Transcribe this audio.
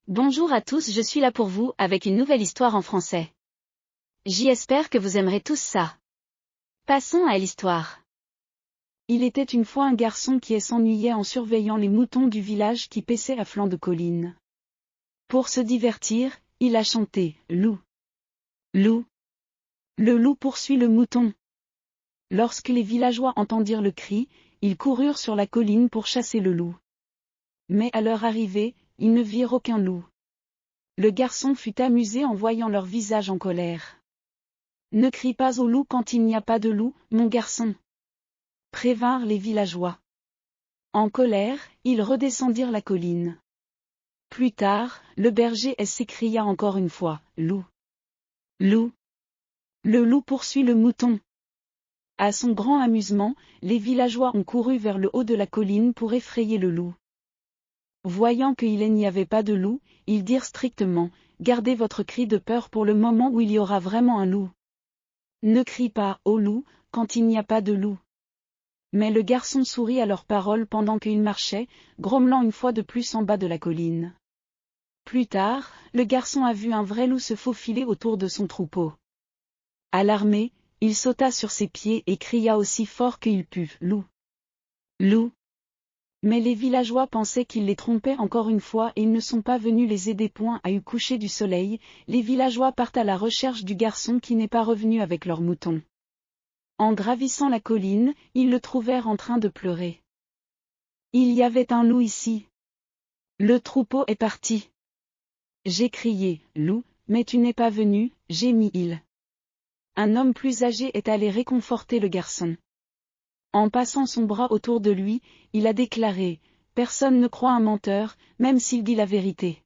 Bonjour à tous, je suis là pour vous avec une nouvelle histoire en français. J'espère que vous aimerez tous ça. Passons à l'histoire. Il était une fois un garçon qui s'ennuyait en surveillant les moutons du village qui paissaient à flanc de colline. Pour se divertir, il a chanté « Loup. Loup. Le loup poursuit le mouton. » Lorsque les villageois entendirent le cri, ils coururent sur la colline pour chasser le loup. Mais à leur arrivée, ils ne virent aucun loup. Le garçon fut amusé en voyant leur visage en colère. « Ne crie pas au loup quand il n'y a pas de loup, mon garçon !» prévinrent les villageois. En colère, ils redescendirent la colline. Plus tard, le berger s'écria encore une fois « Loup. Loup. Le loup poursuit le mouton. » À son grand amusement, les villageois ont couru vers le haut de la colline pour effrayer le loup. Voyant qu'il n'y avait pas de loup, ils dirent strictement « Gardez votre cri de peur pour le moment où il y aura vraiment un loup. Ne crie pas au loup quand il n'y a pas de loup. » Mais le garçon sourit à leurs paroles pendant qu'il marchait, grommelant une fois de plus en bas de la colline. Plus tard, le garçon a vu un vrai loup se faufiler autour de son troupeau. Alarmé, il sauta sur ses pieds et cria aussi fort qu'il put « Loup. Loup. » Mais les villageois pensaient qu'il les trompait encore une fois et ils ne sont pas venus les aider. À eu coucher du soleil, les villageois partent à la recherche du garçon qui n'est pas revenu avec leurs moutons. En gravissant la colline, ils le trouvèrent en train de pleurer. « Il y avait un loup ici. Le troupeau est parti. » J'ai crié « Loup, mais tu n'es pas venu », gémit-il. Un homme plus âgé est allé réconforter le garçon. En passant son bras autour de lui, il a déclaré « Personne ne croit un menteur, même s'il dit la vérité. »